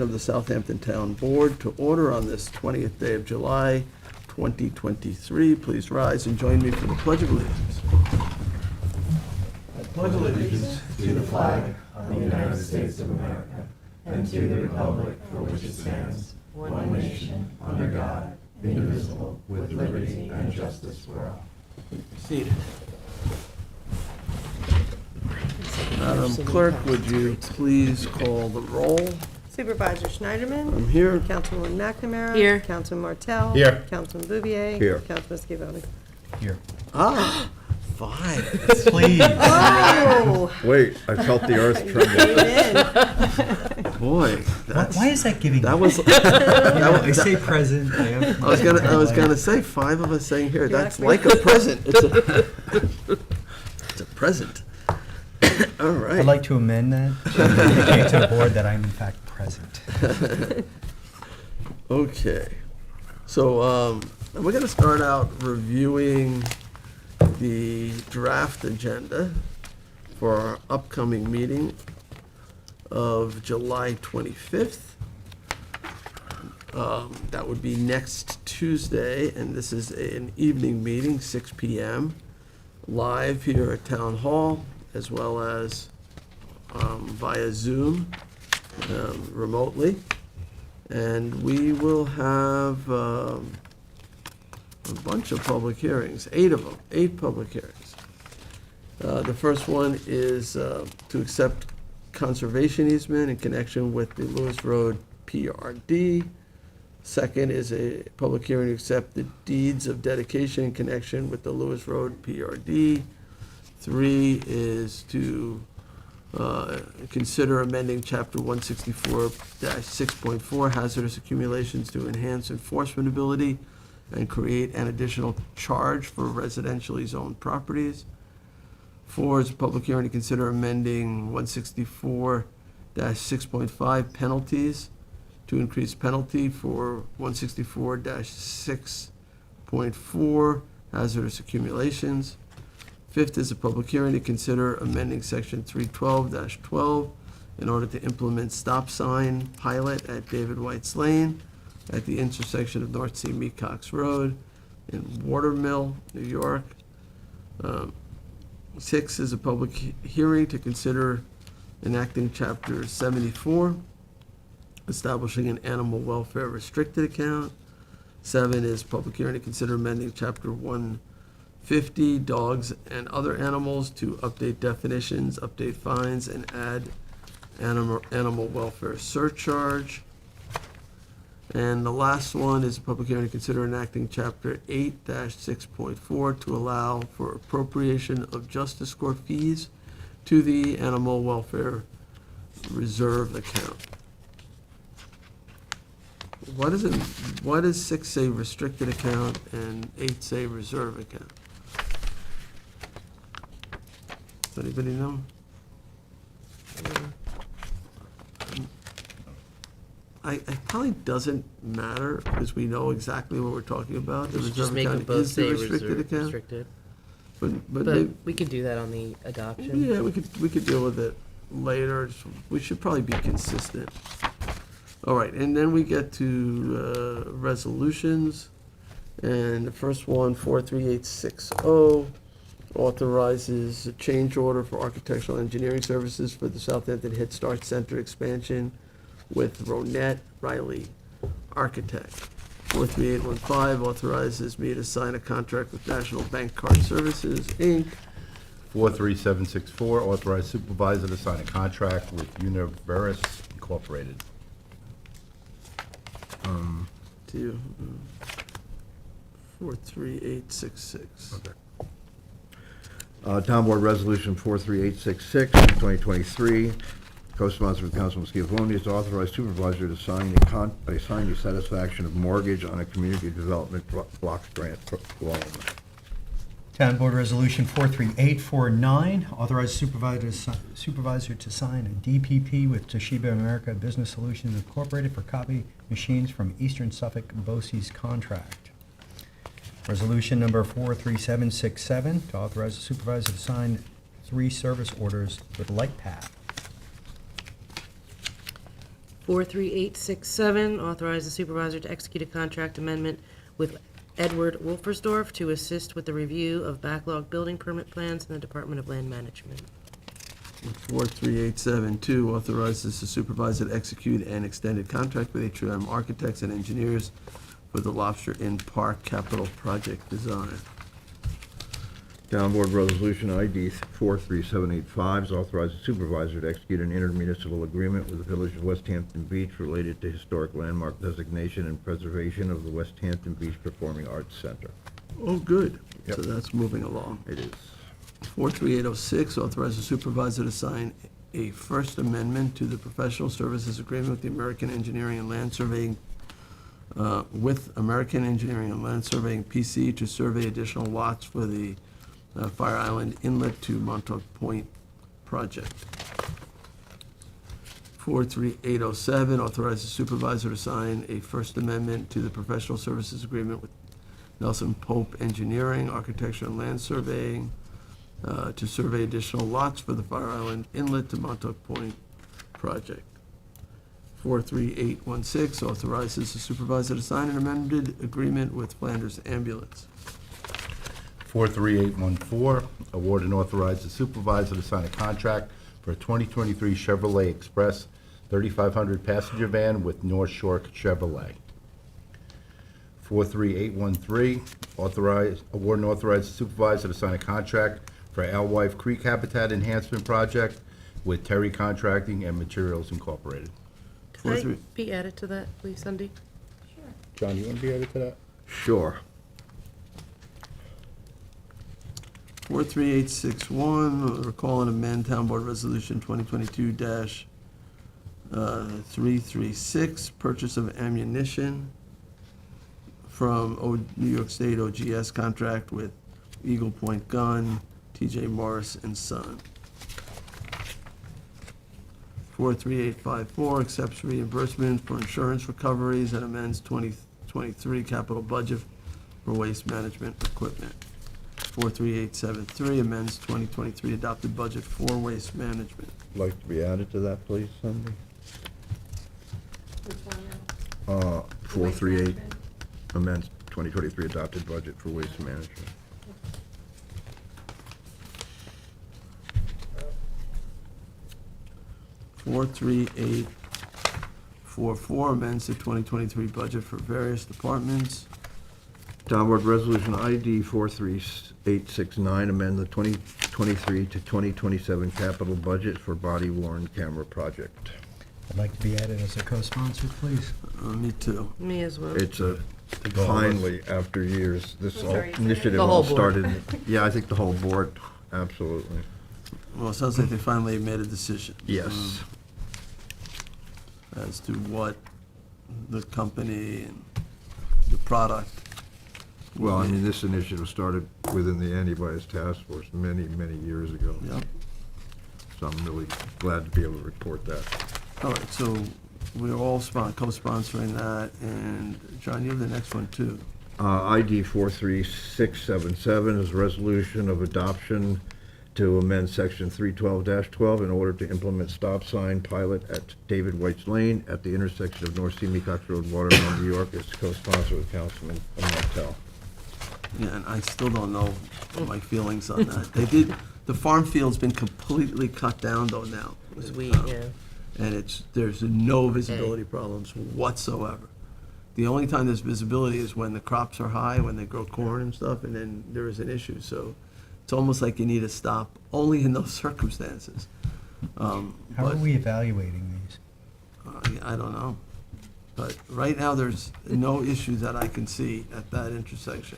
of the Southampton Town Board to order on this 20th day of July, 2023. Please rise and join me for the Pledge of Allegiance. I pledge allegiance to the flag of the United States of America and to the republic for which it stands, one nation, under God, indivisible, with liberty and justice for all. Seated. Madam Clerk, would you please call the roll? Supervisor Schneiderman. I'm here. Councilwoman McNamara. Here. Councilman Martell. Here. Councilman Bouvier. Here. Councilman Scavone. Here. Ah, 5. Please. Oh! Wait, I felt the earth tremble. Amen. Boy, that's, Why is that giving? that was. I say present. I was gonna say 5 of us saying here. That's Yeah. like a present. It's a present. All right. I'd like to amend that to indicate to the board that I'm in fact present. Okay. So we're going to start out reviewing the draft agenda for our upcoming meeting of July 25th. That would be next Tuesday, and this is an evening meeting, 6 p.m., live here at Town Hall, as well as via Zoom remotely. And we will have a bunch of public hearings, 8 of them, 8 public hearings. The first one is to accept conservation easement in connection with the Lewis Road PRD. Second is a public hearing to accept the deeds of dedication in connection with the Lewis Road PRD. 3 is to consider amending Chapter 164-6.4 hazardous accumulations to enhance enforcement ability and create an additional charge for residentially zoned properties. 4 is a public hearing to consider amending 164-6.5 penalties to increase penalty for 164-6.4 hazardous accumulations. 5th is a public hearing to consider amending Section 312-12 in order to implement stop sign pilot at David White's Lane at the intersection of North Sea Mecox Road in Watermill, New York. 6 is a public hearing to consider enacting Chapter 74, establishing an animal welfare restricted account. 7 is public hearing to consider amending Chapter 150, dogs and other animals, to update definitions, update fines, and add animal welfare surcharge. And the last one is a public hearing to consider enacting Chapter 8-6.4 to allow for appropriation of justice court fees to the animal welfare reserve account. Why does 6 say restricted account and 8 say reserve account? Does anybody know? It probably doesn't matter because we know exactly what we're talking about. The We should reserve just make them account both is the say restricted account. restricted. But But we could do that on the adoption. yeah, we could deal with it later. We should probably be consistent. All right, and then we get to resolutions. And the first one, 43860, authorizes a change order for architectural engineering services for the Southampton Head Start Center expansion with Ronette Riley Architect. 43815 authorizes me to sign a contract with National Bank Card Services, Inc. 43764, authorized supervisor to sign a contract with Univeris Incorporated. To 43866. Okay. Town Board Resolution 43866, 2023, co-sponsored with Councilman Scavone, is to authorize supervisor to sign a satisfaction of mortgage on a community development block grant loan. Town Board Resolution 43849, authorize supervisor to sign a DPP with Toshiba America Business Solutions Incorporated for copy machines from Eastern Suffolk BOCES contract. Resolution number 43767, to authorize the supervisor to sign 3 service orders with LightPath. 43867, authorize the supervisor to execute a contract amendment with Edward Wolfersdorf to assist with the review of backlog building permit plans in the Department of Land Management. 43872 authorizes the supervisor to execute an extended contract with HRM Architects and Engineers for the Lobster Inn Park capital project design. Town Board Resolution ID 43785 is authorizing the supervisor to execute an intermunicipal agreement with the Village of West Hampton Beach related to historic landmark designation and preservation of the West Hampton Beach Performing Arts Center. Oh, good. Yep. So that's moving along. It is. 43806 authorizes the supervisor to sign a First Amendment to the professional services agreement with the American Engineering and Land Surveying, PC to survey additional lots for the Fire Island Inlet to Montauk Point project. 43807 authorizes the supervisor to sign a First Amendment to the professional services agreement with Nelson Pope Engineering, Architecture and Land Surveying to survey additional lots for the Fire Island Inlet to Montauk Point project. 43816 authorizes the supervisor to sign an amended agreement with Flanders Ambulance. 43814, award and authorize the supervisor to sign a contract for a 2023 Chevrolet Express 3500 passenger van with North Shore Chevrolet. 43813, award and authorize the supervisor to sign a contract for Alewife Creek Habitat Enhancement Project with Terry Contracting and Materials Incorporated. Can I be added to that, please, Cindy? John, you want to be added to that? Sure. 43861, recall and amend Town Board Resolution 2022-336, purchase of ammunition from New York State OGS contract with Eagle Point Gun, TJ Morris and Son. 43854, accepts reimbursement for insurance recoveries and amends 2023 capital budget for waste management equipment. 43873 amends 2023 adopted budget for waste management. Like to be added to that, please, Cindy? 438 amends 2023 adopted budget for waste management. Four 3844 amends the 2023 budget for various departments. Town Board Resolution ID 43869, amend the 2023 to 2027 capital budget for body worn camera project. I'd like to be added as a co-sponsor, please. Me too. Me as well. It's finally, after years, this whole sorry, initiative The all whole board. started. Yeah, I think the whole board, absolutely. Well, it sounds like they finally made a decision. Yes. As to what the company and the product. Well, I mean, this initiative started within the Anti-Bias Task Force many, many years ago. Yep. So I'm really glad to be able to report that. All right, so we're all co-sponsoring that, and John, you have the next one too. ID 43677 is a resolution of adoption to amend section 312-12 in order to implement stop sign pilot at David White's Lane at the intersection of North Seamecox Road, Watertown, New York. It's co-sponsored with Councilman Martell. Yeah, and I still don't know my feelings on that. The farm field's been completely cut down though now. Was we, yeah. And there's no visibility problems whatsoever. The only time there's visibility is when the crops are high, when they grow corn and stuff, and then there is an issue. So it's almost like you need to stop only in those circumstances. How are we evaluating these? I don't know. But right now, there's no issue that I can see at that intersection.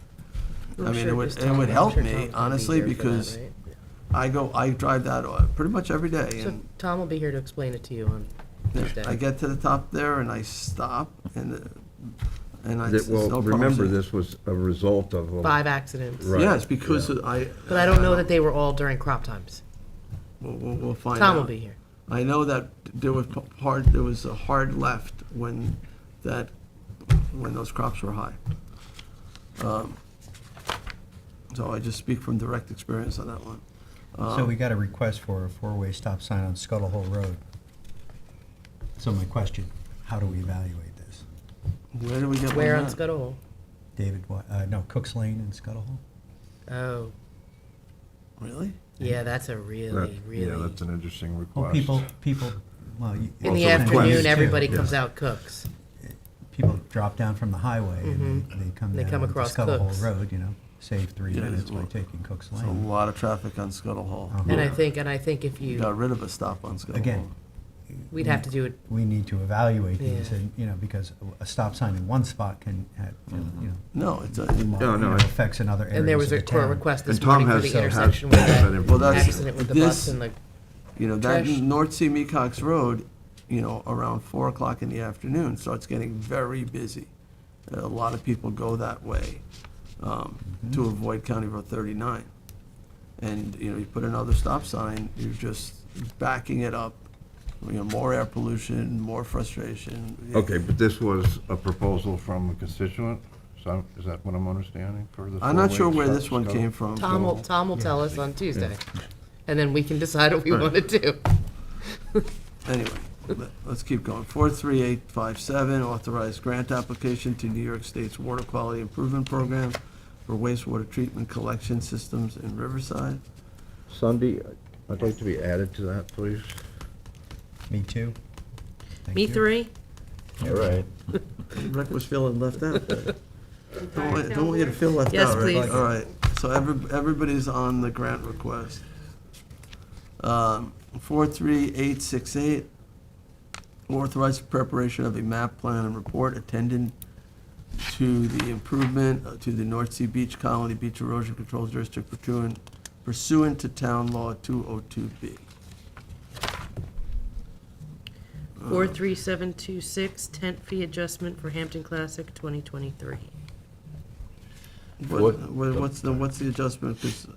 I'm I mean, sure it would, just it would Tom- help I'm sure me, Tom's gonna be honestly, here for that, because right? I drive that pretty much every day. So And Tom will be here to explain it to you on Tuesday. I get to the top there and I stop and I, it's Well, no problem remember, saying- this was a result of. 5 accidents. Right. Yes, because yeah. But I don't know that they were all during crop times. We'll find out. Tom will be here. I know that there was a hard left when those crops were high. So I just speak from direct experience on that one. So we got a request for a 4-way stop sign on Scuttle Hole Road. So my question, how do we evaluate this? Where do we get one? Where on at? Scuttle Hole? Cook's Lane in Scuttle Hole? Oh, Really? yeah, that's a That- really, really. Yeah, that's an interesting Well, request. people, well. In the Also afternoon, request, everybody yeah. comes out Cooks. People drop down from the highway and they come They down come to across Scuttle Hole Cook's. Road, save 3 Yeah, minutes by well, taking Cook's There's a Lane. lot of traffic on Scuttle Hole. Uh-huh. And I think if We you, got rid of a stop on Scuttle Again, Hole. we'd have to do it, we need to evaluate these, Yeah. and, because a stop sign in one spot can have, No, it's a, affects in other areas and there was of a the court town. request this And Tom morning for has the has intersection where that that Well, that's- accident with the this- bus and the, that Trash. North Sea Mecox Road, around 4 o'clock in the afternoon, starts getting very busy. A lot of people go that way to avoid County Road 39. And, you put another stop sign, you're just backing it up. More air pollution, more frustration. Okay, but this was a proposal from a constituent, so is that what I'm understanding for the? I'm not sure four-way where stop this one Scuttle? came from. Tom will tell us on Tuesday. And then we can decide what we want to do. Anyway, let's keep going. 43857, authorized grant application to New York State's Water Quality Improvement Program for wastewater treatment collection systems in Riverside. Sunday, I'd like to be added to that, please. Me too. Thank Me you. 3? All right. Rick was feeling left out there. Don't want you to feel left Yes, out, Rick. please. All right, so everybody's on the grant request. 43868, authorized preparation of a map plan and report attendant to the improvement to the North Sea Beach Colony Beach Erosion Control District pursuant to Town Law 202B. 43726, tent fee adjustment for Hampton Classic 2023. What's the adjustment? 'Cause-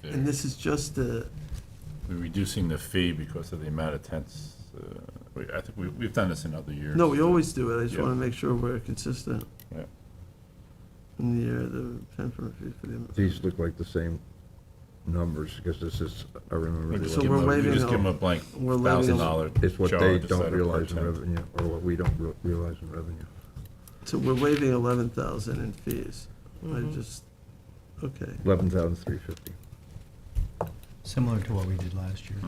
And this is just the, We're reducing the fee because of the amount of tents. I think we've done this in other years. no, we always do it, I just Yeah. want to make sure we're consistent. Yeah. In the year, the temporary fee for the. These look like the same numbers, because this is, I remember. We the just So give we're them a- we waiving just a- give them a blank we're waiving a- $1,000 It's what charge they instead don't of per realize in tent. revenue, or what we don't realize in revenue. So we're waiving 11,000 in fees. I Mm-hmm. just, okay. 11,350. Similar to what we did last year.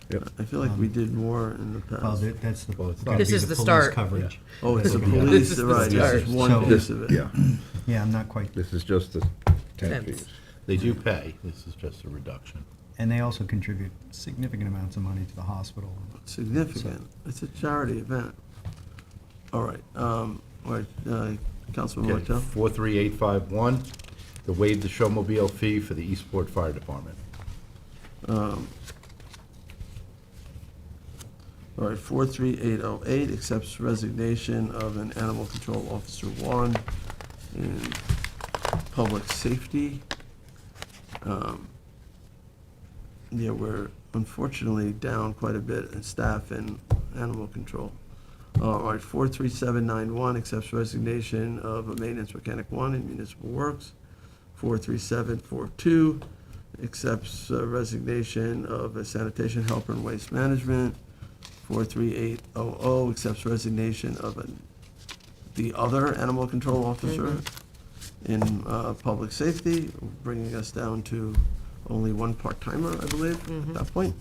Yep. I feel like we did more in the Well, past. that's the, Well, it's gonna This be is the the police start. coverage. Oh, it's the That'll be done. police, This is the right, this is start. one So- piece of it. Yeah, Yeah, I'm not quite, this is just the tent Tents. fees. They do pay, this is just a reduction. and they also contribute significant amounts of money to the hospital. Significant. It's a charity event. All right, Councilman Okay, Martell? 43851, to waive the showmobile fee for the Eastport Fire Department. All right, 43808, accepts resignation of an Animal Control Officer 1 in public safety. Yeah, we're unfortunately down quite a bit in staff in animal control. All right, 43791, accepts resignation of a maintenance mechanic 1 in municipal works. 43742, accepts resignation of a sanitation helper in waste management. 43800, accepts resignation of the other animal control officer in public safety, bringing us down to only one part-timer, I believe, at that point.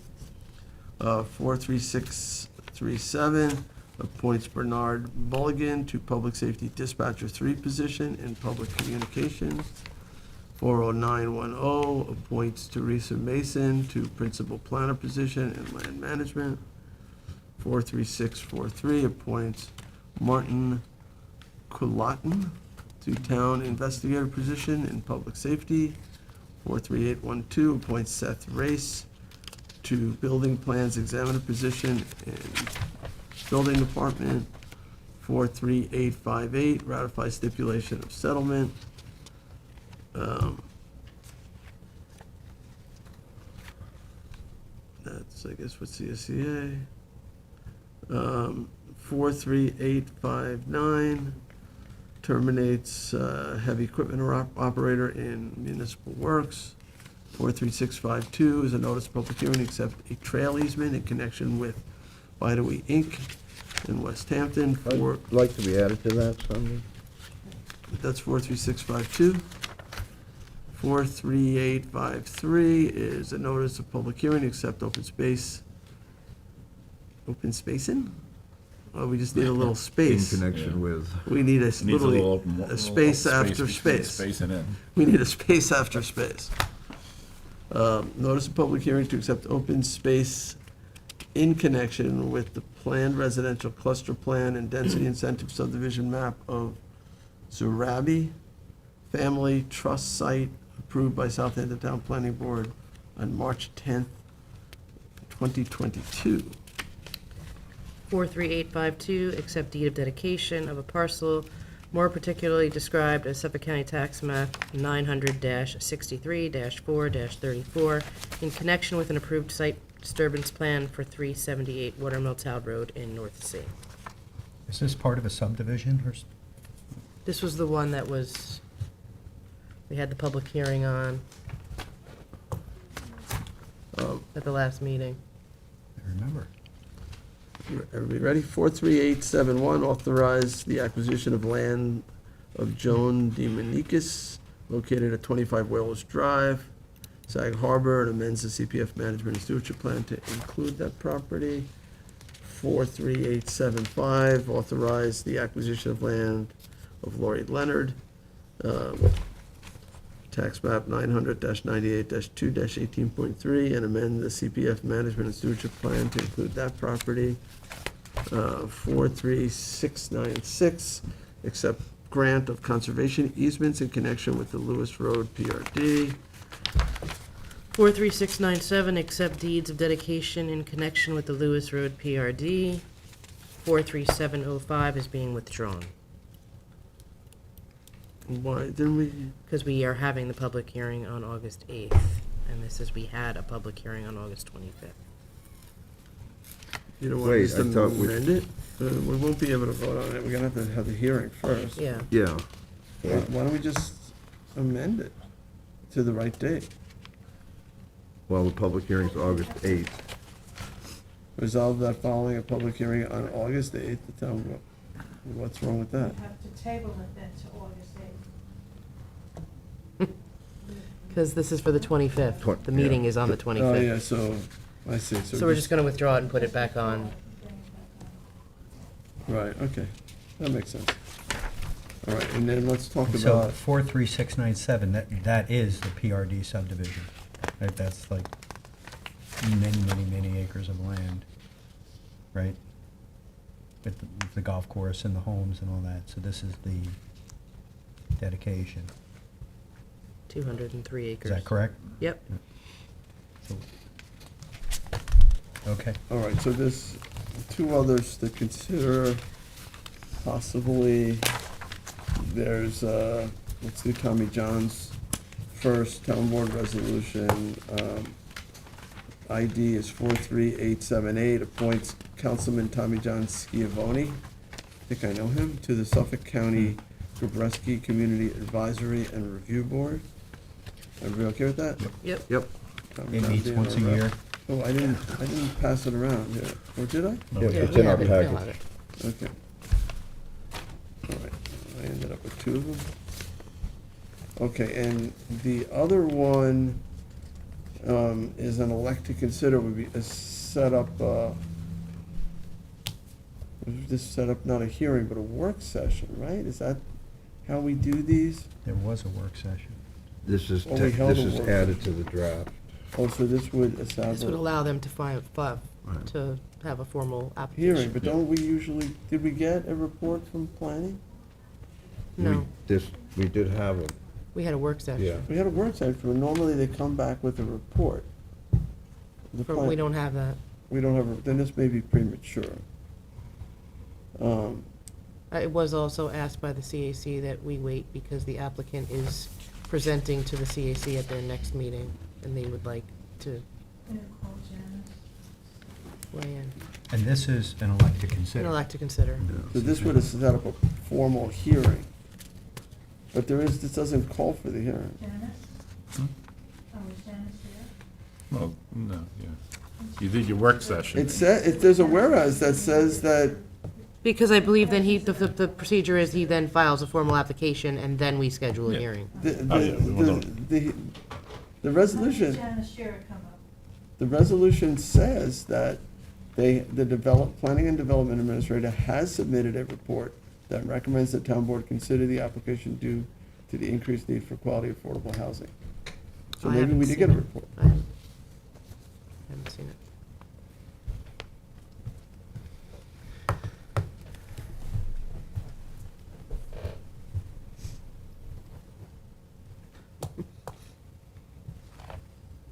43637, appoints Bernard Mulligan to Public Safety Dispatcher 3 position in Public Communications. 40910, appoints Teresa Mason to Principal Planner position in Land Management. 43643, appoints Martin Kulatin to Town Investigator position in Public Safety. 43812, appoints Seth Race to Building Plans Examiner position in Building Department. 43858, ratify stipulation of settlement. That's, I guess, with CSEA. 43859, terminates heavy equipment operator in municipal works. 43652 is a notice of public hearing, accept a trail easement in connection with Vitaway Inc. in West Hampton, for, I'd like to be added to that, Sunday. that's 43652. 43853 is a notice of public hearing, to accept open space. Open spacing? Oh, we just need a little In space. connection with, We need a, Needs a literally, little a little space after between space. Space and in. We need a space after space. Notice of public hearing to accept open space in connection with the planned residential cluster plan and density incentive subdivision map of Zurabi Family Trust Site approved by Southampton Town Planning Board on March 10th, 2022. 43852, accept deed of dedication of a parcel more particularly described as Suffolk County Tax Map 900-63-4-34 in connection with an approved site disturbance plan for 378 Watermill Town Road in North Sea. Is this part of a subdivision or? This was the one that was, we had the public hearing on at the last meeting. I remember. Everybody ready? 43871, authorize the acquisition of land of Joan DeMonikis located at 25 Whalers Drive, Sag Harbor, and amends the CPF management and stewardship plan to include that property. 43875, authorize the acquisition of land of Lori Leonard, tax map 900-98-2-18.3, and amend the CPF management and stewardship plan to include that property. 43696, accept grant of conservation easements in connection with the Lewis Road PRD. 43697, accept deeds of dedication in connection with the Lewis Road PRD. 43705 is being withdrawn, Why didn't we, because we are having the public hearing on August 8th, and this is, we had a public hearing on August 25th. you don't want Wait, us to I thought we- amend it? We won't be able to vote on it, we're gonna have to have the hearing first. Yeah, yeah. Why don't we just amend it to the right date? Well, the public hearing's August 8th. Resolve that following a public hearing on August 8th, the town, what's wrong with that? You have to table it then to August 8th. because this is for the 25th. The Yeah. meeting is on the Oh, 25th. yeah, so, I see, So we're just gonna withdraw it and put it back on. Right, okay, that makes sense. All right, and then let's talk So about, 43697, that is the PRD subdivision. Right, that's like many acres of land, right? With the golf course and the homes and all that. So this is the dedication. 203 acres. Is that correct? Yep. So- Okay. all right, so there's two others to consider, possibly. There's, let's do Tommy John's first, town board resolution, ID is 43878, appoints Councilman Tommy John Schiavone, I think I know him, to the Suffolk County Gabreski Community Advisory and Review Board. Everybody okay with that? Yep. Yep. Tommy It John meets being once a our rep. year. Oh, I didn't pass it around here, or did I? Yeah, Yeah, it's we in our have it. We'll have package. it. Okay. All right, I ended up with two of them. Okay, and the other one is an elect to consider would be a set up, just set up not a hearing, but a work session, right? Is that how we do these? There was a work session. This is, Well, we held this a is work- added to the draft. Oh, so this would establish. This would allow them to Right. to have a formal application. Hearing, but don't we usually, did we get a report from planning? No, We did have a, we had a work session. yeah. We had a work session, but normally they come back with a report. The But plan- we don't have that. We don't have, then this may be premature. It was also asked by the CAC that we wait because the applicant is presenting to the CAC at their next meeting, and they would like to I'm gonna call Janice. weigh in. And this is an elect to And consider. elect to consider. So this would have set up a formal hearing. But this doesn't call for the hearing. Janice? Hmm? Oh, is Janice here? Well, no, yeah. You did your work session. There's a whereas that says that, Because I believe then the procedure is he then files a formal application and then we schedule a Yeah. hearing. Oh, yeah, we will the resolution, Janice Shira come up. the resolution says that the Planning and Development Administrator has submitted a report that recommends the town board consider the application due to the increased need for quality affordable housing. So I maybe haven't we did seen get a it. report. I haven't seen it.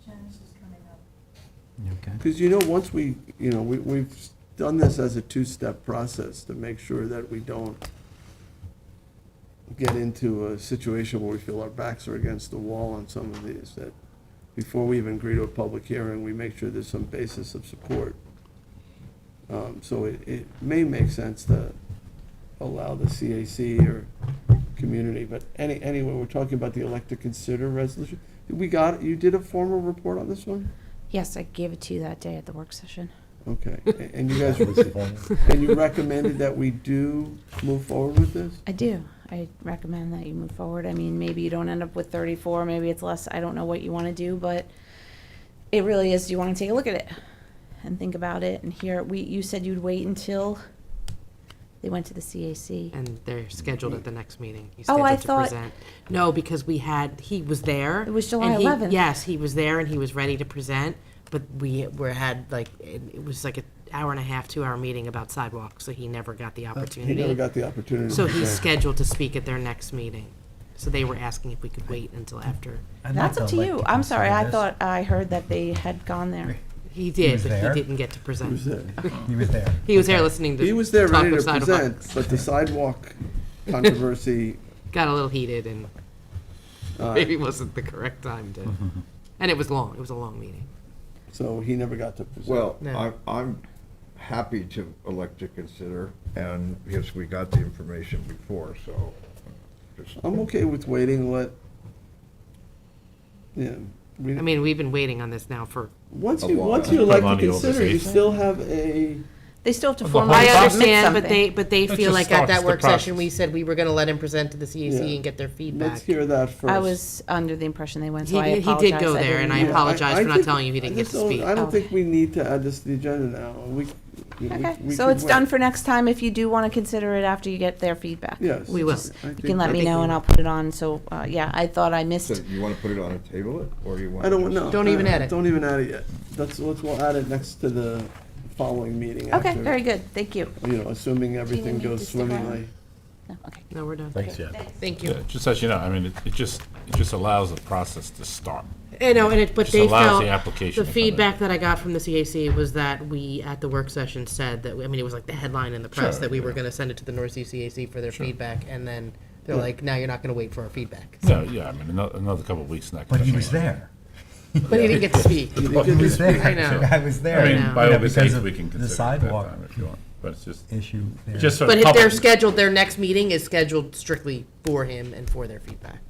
Janice is coming up. Okay. Because, once we've done this as a two-step process to make sure that we don't get into a situation where we feel our backs are against the wall on some of these, that before we even agree to a public hearing, we make sure there's some basis of support. So it may make sense to allow the CAC or community, but anyway, we're talking about the elect to consider resolution. You did a formal report on this one? Yes, I gave it to you that day at the work session. Okay, and you guys, and you recommended that we do move forward with this? I do. I recommend that you move forward. I mean, maybe you don't end up with 34, maybe it's less. I don't know what you want to do, but it really is, do you want to take a look at it and think about it and hear, you said you'd wait until they went to the CAC. And they're scheduled at the next meeting. He's Oh, I scheduled to thought- present. No, because he was there. It was July and he- 11th. Yes, he was there and he was ready to present, but it was like an hour and a half, 2 hour meeting about sidewalks, so he never got the He opportunity. never got the opportunity. So to he's present. scheduled to speak at their next meeting. So they were asking if we could wait until after. I'd That's like up to elect you. I'm sorry, I consider thought, I heard that they had gone there. He did, was but there? he didn't get to He was present. there. this. He was there. He was there Okay. listening to He was there talk ready to of present, sidewalks. but the sidewalk controversy, Got a little heated and maybe wasn't the correct time to, and it was long. It was a long meeting. so he never got to present. Well, No. I'm happy to elect to consider, and yes, we got the information before, so just. I'm okay with waiting, I mean, we've been waiting on this now for. once A you lot. elect On to the consider, you organization. still have a, They still have to The formally whole I process. submit understand, something. but they That feel just like at starts that the work session, process. we said we were gonna let him present to the CAC Yeah. and get their feedback. let's hear that first. I was under the impression they went, so I He apologize. did go there, and I Yeah, apologize for not think- telling you he didn't I get just to don't- speak. I don't Okay. think we need to add this to the agenda now. Okay, we so could it's wait. done for next time if you do want to consider it after you get their feedback. Yes. We will. I You think can let that- me think know we and will. I'll put it on, so, yeah, I thought I So missed. you want to put it on a table it, or you want? I don't know. Don't even add it. Don't even add it yet. We'll add it next to the following meeting. Okay, after, very good, thank you. Assuming everything need to goes stick around? swimmingly. No, okay. No, we're done. Thanks, yeah. Thank you. Yeah, just as you know, I mean, it just allows the process to start. I know, but Just they allows felt, the application the to come in. feedback that I got from the CAC was that we, at the work session, said that, it was like the headline in the press, Sure, that we were yeah. gonna send it to the North Sea CAC for their Sure. feedback, and then they're Yeah. like, now you're not gonna wait for our feedback. No, yeah, I mean, another couple of weeks next. But he was there. But he didn't get to speak. You He didn't get was to there. speak. I know. I was there. I I mean, know. by You know, August because 8th, of we can the consider it at that sidewalk time if you want, but it's just, issue there. just for But the if they're public. scheduled, their next meeting is scheduled strictly for him and for their feedback.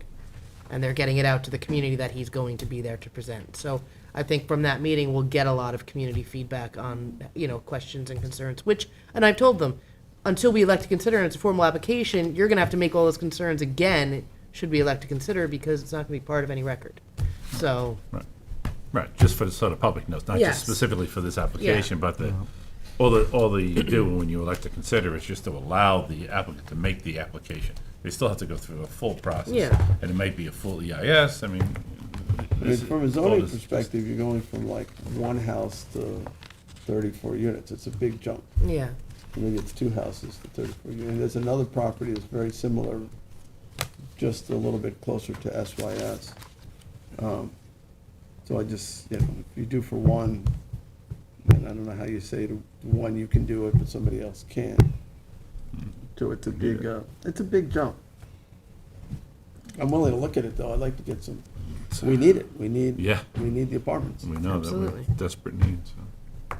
And they're getting it out to the community that he's going to be there to present. So I think from that meeting, we'll get a lot of community feedback on, questions and concerns, and I've told them, until we elect to consider and it's a formal application, you're gonna have to make all those concerns again, should we elect to consider, because it's not gonna be part of any record. So, Right, just for so the public knows, not Yes. just specifically for this application, but all you do when you elect to consider is just to allow the applicant to make the application. They still have to go through a full process. Yeah. And it might be a full EIS, I mean. From a all zoning this- perspective, you're going from like one house to 34 units. It's a big jump. yeah. Maybe it's two houses to 34 units. And there's another property that's very similar, just a little bit closer to SYS. So I just, if you do for one, then I don't know how you say to one you can do it, but somebody else can't. So it's a big jump. I'm willing to look at it, though. I'd like to get some, we need it. We need the apartments. We know that Absolutely. we're desperate needs, so.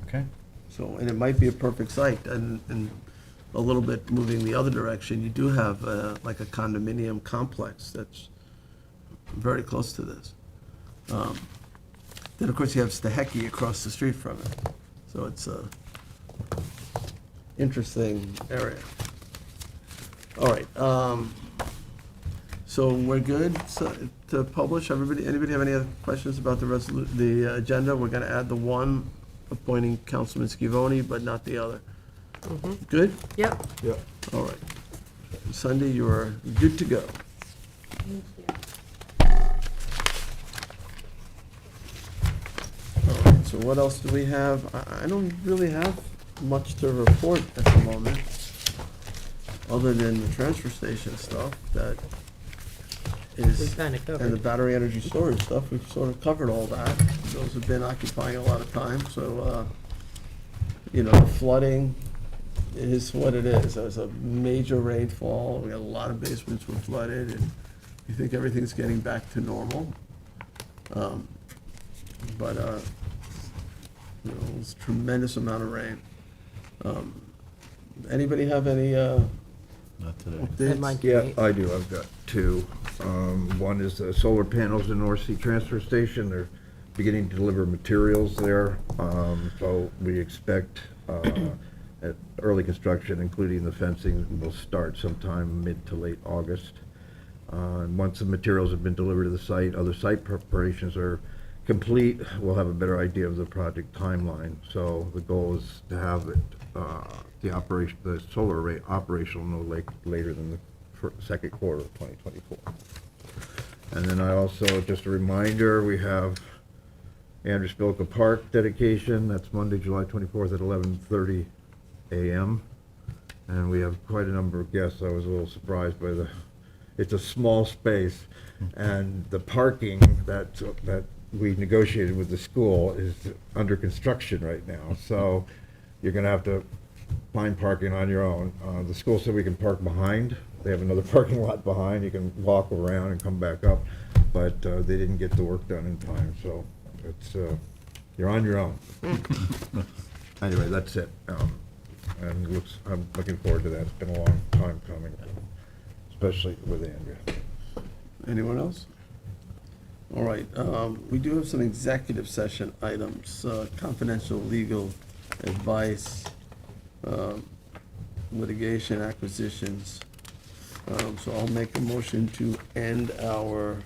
Okay. So, and it might be a perfect site, and a little bit moving the other direction, you do have like a condominium complex that's very close to this. Then, of course, you have Steheki across the street from it. So it's a interesting area. All right, so we're good to publish? Anybody have any other questions about the agenda? We're gonna add the one appointing Councilman Scivone, but not the other. Good? Yep. Yep. All right. Sunday, you are good to go. All right, so what else do we have? I don't really have much to report at the moment, other than the transfer station stuff that We is, kind of and the covered. battery energy storage stuff. We've sort of covered all that. Those have been occupying a lot of time, so, flooding is what it is. There's a major rainfall, we got a lot of basements were flooded, and you think everything's getting back to normal. But, it was a tremendous amount of rain. Anybody have any, Not today. updates? And mine Yeah, tonight. I do, I've got two. One is the solar panels in North Sea Transfer Station, they're beginning to deliver materials there. So we expect early construction, including the fencing, will start sometime mid to late August. And once the materials have been delivered to the site, other site preparations are complete, we'll have a better idea of the project timeline. So the goal is to have it, the solar array operational no later than the second quarter of 2024. And then I also, just a reminder, we have Andrew Spilka Park dedication, that's Monday, July 24th at 11:30 a.m. And we have quite a number of guests. I was a little surprised by it's a small space, and the parking that we negotiated with the school is under construction right now. So you're gonna have to find parking on your own. The school said we can park behind. They have another parking lot behind. You can walk around and come back up, but they didn't get the work done in time, so it's, you're on your own. Anyway, that's it. And I'm looking forward to that. It's been a long time coming, especially with Andrea. Anyone else? All right, we do have some executive session items, confidential legal advice, litigation, acquisitions. So I'll make a motion to end our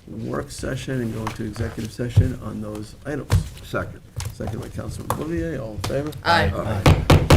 work session and go into executive session on those items. Second. Second by Councilman Bouvier, all in favor? Aye. Aye.